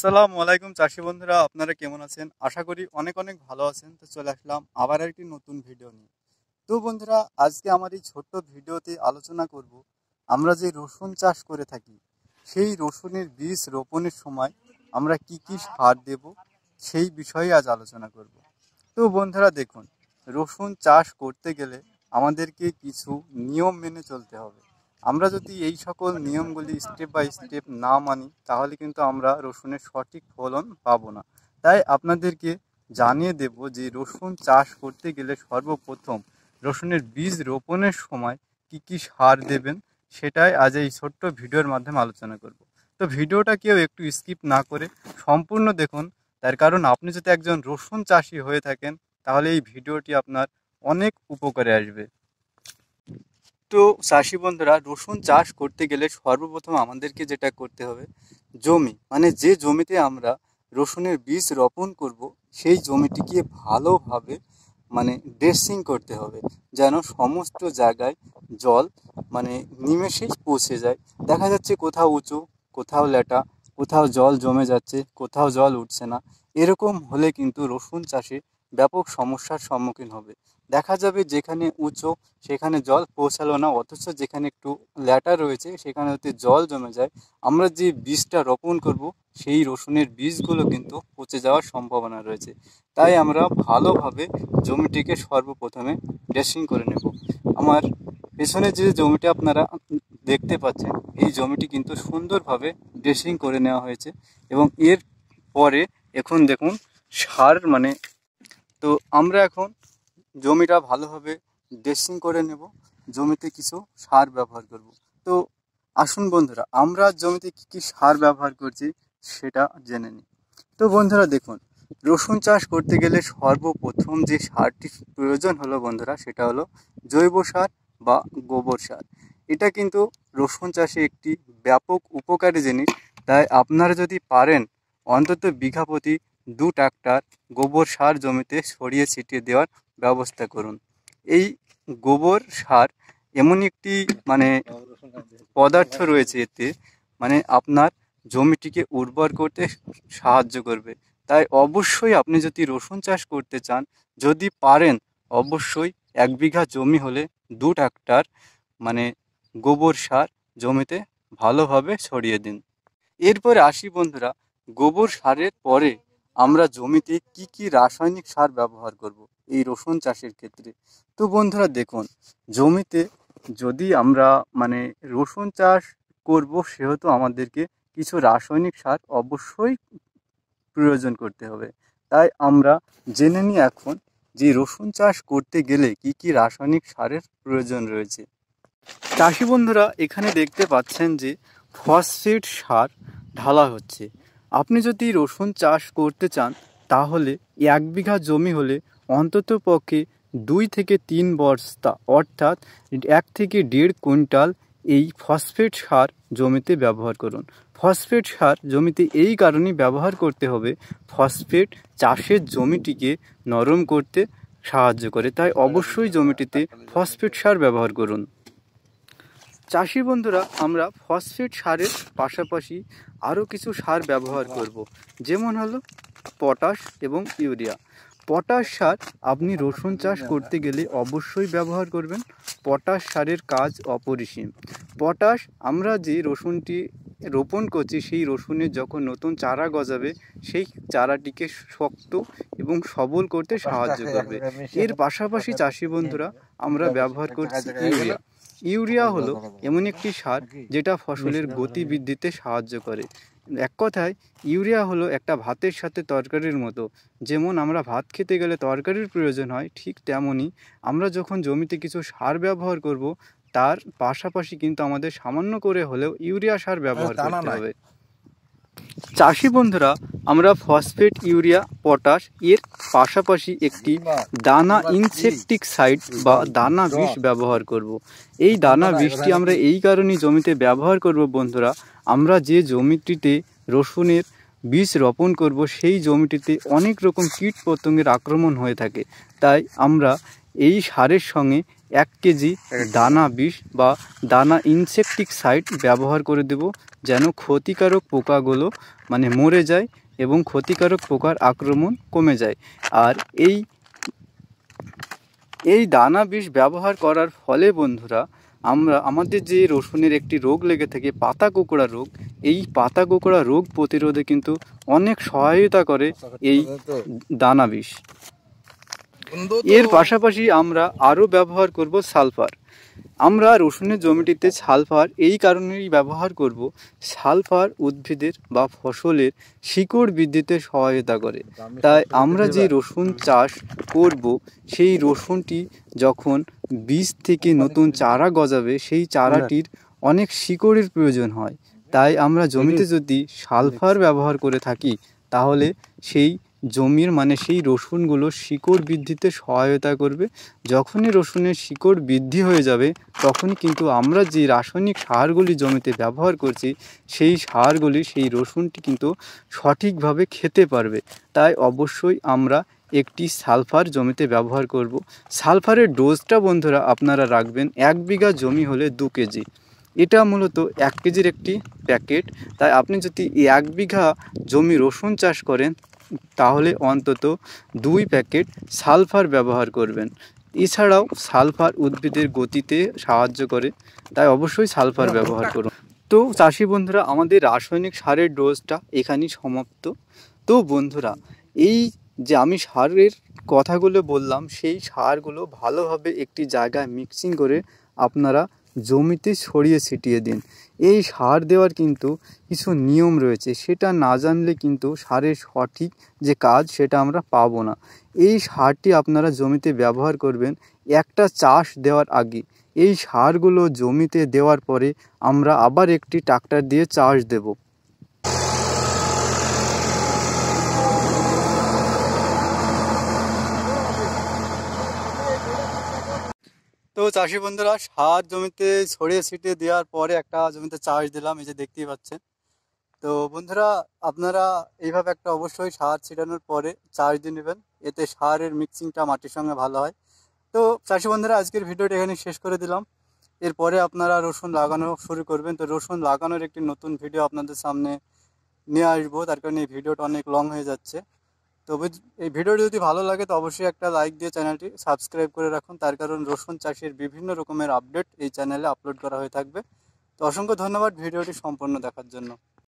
আসসালামু আলাইকুম চাষি বন্ধুরা, আপনারা কেমন আছেন? আশা করি অনেক অনেক ভালো আছেন। তো চলে আসলাম আবার একটি নতুন ভিডিও নিয়ে। তো বন্ধুরা, আজকে আমার এই ছোট্ট ভিডিওতে আলোচনা করব আমরা যে রসুন চাষ করে থাকি সেই রসুনের বীজ রোপণের সময় আমরা কি কি সার দেব সেই বিষয়ে আজ আলোচনা করব। তো বন্ধুরা দেখুন, রসুন চাষ করতে গেলে আমাদেরকে কিছু নিয়ম মেনে চলতে হবে। আমরা যদি এই সকল নিয়মগুলি স্টেপ বাই স্টেপ না মানি তাহলে কিন্তু আমরা রসুনের সঠিক ফলন পাবো না। তাই আপনাদেরকে জানিয়ে দেব যে রসুন চাষ করতে গেলে সর্বপ্রথম রসুনের বীজ রোপণের সময় কি কি সার দেবেন সেটাই আজ এই ছোট্ট ভিডিওর মাধ্যমে আলোচনা করব। তো ভিডিওটা কেউ একটু স্কিপ না করে সম্পূর্ণ দেখুন, তার কারণ আপনি যদি একজন রসুন চাষি হয়ে থাকেন তাহলে এই ভিডিওটি আপনার অনেক উপকারে আসবে। তো চাষি বন্ধুরা, রসুন চাষ করতে গেলে সর্বপ্রথম আমাদেরকে যেটা করতে হবে, জমি মানে যে জমিতে আমরা রসুনের বীজ রোপণ করব সেই জমিটিকে ভালোভাবে ড্রেসিং করতে হবে, যেন সমস্ত জায়গায় জল নিমেষেই পৌঁছে যায়। দেখা যাচ্ছে কোথাও উঁচু, কোথাও ল্যাটা, কোথাও জল জমে যাচ্ছে, কোথাও জল উঠছে না। এরকম হলে কিন্তু রসুন চাষে ব্যাপক সমস্যার সম্মুখীন হবে। দেখা যাবে যেখানে উঁচু সেখানে জল পৌঁছালো না, অথচ যেখানে একটু ল্যাটা রয়েছে সেখানে হতে জল জমে যায়। আমরা যে বীজটা রোপণ করব সেই রসুনের বীজগুলো কিন্তু পচে যাওয়ার সম্ভাবনা রয়েছে। তাই আমরা ভালোভাবে জমিটিকে সর্বপ্রথমে ড্রেসিং করে নেব। আমার পেছনে যে জমিটি আপনারা দেখতে পাচ্ছেন এই জমিটি কিন্তু সুন্দরভাবে ড্রেসিং করে নেওয়া হয়েছে। এবং এর পরে এখন দেখুন সার তো আমরা এখন জমিটা ভালোভাবে ড্রেসিং করে নেব, জমিতে কিছু সার ব্যবহার করব। তো আসুন বন্ধুরা, আমরা জমিতে কী কী সার ব্যবহার করছি সেটা জেনে নিই। তো বন্ধুরা দেখুন, রসুন চাষ করতে গেলে সর্বপ্রথম যে সারটি প্রয়োজন হলো বন্ধুরা, সেটা হলো জৈব সার বা গোবর সার। এটা কিন্তু রসুন চাষে একটি ব্যাপক উপকারী জিনিস। তাই আপনারা যদি পারেন অন্তত বিঘা প্রতি 2 ট্রাক্টর গোবর সার জমিতে ছড়িয়ে ছিটিয়ে দেওয়ার ব্যবস্থা করুন। এই গোবর সার এমন একটি পদার্থ রয়েছে এতে, আপনার জমিটিকে উর্বর করতে সাহায্য করবে। তাই অবশ্যই আপনি যদি রসুন চাষ করতে চান, যদি পারেন অবশ্যই 1 বিঘা জমি হলে 2 ট্রাক্টর গোবর সার জমিতে ভালোভাবে ছড়িয়ে দিন। এরপরে আসি বন্ধুরা, গোবর সারের পরে আমরা জমিতে কি কি রাসায়নিক সার ব্যবহার করব এই রসুন চাষের ক্ষেত্রে। তো বন্ধুরা দেখুন, জমিতে যদি আমরা রসুন চাষ করব সেহেতু আমাদেরকে কিছু রাসায়নিক সার অবশ্যই প্রয়োজন করতে হবে। তাই আমরা জেনে নিই এখন যে রসুন চাষ করতে গেলে কি কি রাসায়নিক সারের প্রয়োজন রয়েছে। চাষি বন্ধুরা এখানে দেখতে পাচ্ছেন যে ফসফেট সার ঢালা হচ্ছে। আপনি যদি রসুন চাষ করতে চান তাহলে 1 বিঘা জমি হলে অন্তত পক্ষে 2 থেকে 3 বস্তা অর্থাৎ 1 থেকে 1.5 কুইন্টাল এই ফসফেট সার জমিতে ব্যবহার করুন। ফসফেট সার জমিতে এই কারণেই ব্যবহার করতে হবে, ফসফেট চাষের জমিটিকে নরম করতে সাহায্য করে। তাই অবশ্যই জমিটিতে ফসফেট সার ব্যবহার করুন। চাষি বন্ধুরা, আমরা ফসফেট সারের পাশাপাশি আরও কিছু সার ব্যবহার করব, যেমন হলো পটাশ এবং ইউরিয়া। পটাশ সার আপনি রসুন চাষ করতে গেলে অবশ্যই ব্যবহার করবেন। পটাশ সারের কাজ অপরিসীম। পটাশ আমরা যে রসুনটি রোপণ করছি সেই রসুনের যখন নতুন চারা গজাবে সেই চারাটিকে শক্ত এবং সবল করতে সাহায্য করবে। এর পাশাপাশি চাষি বন্ধুরা আমরা ব্যবহার করছি ইউরিয়া। ইউরিয়া হলো এমন একটি সার যেটা ফসলের গতি বৃদ্ধিতে সাহায্য করে। এক কথায় ইউরিয়া হলো একটা ভাতের সাথে তরকারির মতো। যেমন আমরা ভাত খেতে গেলে তরকারির প্রয়োজন হয়, ঠিক তেমনই আমরা যখন জমিতে কিছু সার ব্যবহার করব তার পাশাপাশি কিন্তু আমাদের সামান্য করে হলেও ইউরিয়া সার ব্যবহার করতে হবে। চাষি বন্ধুরা, আমরা ফসফেট, ইউরিয়া, পটাশ এর পাশাপাশি একটি দানা ইনসেকটিসাইড বা দানা বিষ ব্যবহার করব। এই দানা বিষটি আমরা এই কারণেই জমিতে ব্যবহার করব বন্ধুরা, আমরা যে জমিটিতে রসুনের বীজ রোপণ করব সেই জমিটিতে অনেক রকম কীট পতঙ্গের আক্রমণ হয়ে থাকে। তাই আমরা এই সারের সঙ্গে 1 কেজি দানা বিষ বা দানা ইনসেকটিসাইড ব্যবহার করে দেব, যেন ক্ষতিকারক পোকাগুলো মানে মরে যায় এবং ক্ষতিকারক পোকার আক্রমণ কমে যায়। আর এই দানা বিষ ব্যবহার করার ফলে বন্ধুরা আমাদের যে রসুনের একটি রোগ লেগে থাকে পাতা কোঁকড়া রোগ, এই পাতা কোঁকড়া রোগ প্রতিরোধে কিন্তু অনেক সহায়তা করে এই দানা বিষ। এর পাশাপাশি আমরা আরও ব্যবহার করব সালফার। আমরা রসুনের জমিটিতে সালফার এই কারণেই ব্যবহার করব, সালফার উদ্ভিদের বা ফসলের শিকড় বৃদ্ধিতে সহায়তা করে। তাই আমরা যে রসুন চাষ করব সেই রসুনটি যখন বীজ থেকে নতুন চারা গজাবে সেই চারাটির অনেক শিকড়ের প্রয়োজন হয়। তাই আমরা জমিতে যদি সালফার ব্যবহার করে থাকি তাহলে সেই জমির মানে সেই রসুনগুলো শিকড় বৃদ্ধিতে সহায়তা করবে। যখনই রসুনের শিকড় বৃদ্ধি হয়ে যাবে তখনই কিন্তু আমরা যে রাসায়নিক সারগুলি জমিতে ব্যবহার করছি সেই সারগুলি সেই রসুনটি কিন্তু সঠিকভাবে খেতে পারবে। তাই অবশ্যই আমরা একটি সালফার জমিতে ব্যবহার করব। সালফারের ডোজটা বন্ধুরা আপনারা রাখবেন 1 বিঘা জমি হলে 2 কেজি। এটা মূলত 1 কেজির একটি প্যাকেট। তাই আপনি যদি 1 বিঘা জমি রসুন চাষ করেন তাহলে অন্তত 2 প্যাকেট সালফার ব্যবহার করবেন। এছাড়াও সালফার উদ্ভিদের গতিতে সাহায্য করে, তাই অবশ্যই সালফার ব্যবহার করুন। তো চাষি বন্ধুরা, আমাদের রাসায়নিক সারের ডোজটা এখানেই সমাপ্ত। তো বন্ধুরা, এই যে আমি সারের কথাগুলো বললাম সেই সারগুলো ভালোভাবে একটি জায়গায় মিক্সিং করে আপনারা জমিতে ছড়িয়ে ছিটিয়ে দিন। এই সার দেওয়ার কিন্তু কিছু নিয়ম রয়েছে, সেটা না জানলে কিন্তু সারের সঠিক যে কাজ সেটা আমরা পাবো না। এই সারটি আপনারা জমিতে ব্যবহার করবেন একটা চাষ দেওয়ার আগে। এই সারগুলো জমিতে দেওয়ার পরে আমরা আবার একটি ট্রাক্টর দিয়ে চাষ দেব। তো চাষি বন্ধুরা, সার জমিতে ছড়িয়ে ছিটিয়ে দেওয়ার পরে একটা জমিতে চাষ দিলাম, এই যে দেখতেই পাচ্ছেন। তো বন্ধুরা, আপনারা এইভাবে একটা অবশ্যই সার ছিটানোর পরে চাষ দিয়ে নেবেন, এতে সারের মিক্সিংটা মাটির সঙ্গে ভালো হয়। তো চাষি বন্ধুরা, আজকের ভিডিওটা এখানে শেষ করে দিলাম। এরপরে আপনারা রসুন লাগানো শুরু করবেন। তো রসুন লাগানোর একটি নতুন ভিডিও আপনাদের সামনে নিয়ে আসবো, তার কারণে এই ভিডিওটা অনেক লং হয়ে যাচ্ছে। তবে এই ভিডিওটি যদি ভালো লাগে তো অবশ্যই একটা লাইক দিয়ে চ্যানেলটি সাবস্ক্রাইব করে রাখুন, তার কারণ রসুন চাষের বিভিন্ন রকমের আপডেট এই চ্যানেলে আপলোড করা হয়ে থাকবে। তো অসংখ্য ধন্যবাদ ভিডিওটি সম্পূর্ণ দেখার জন্য।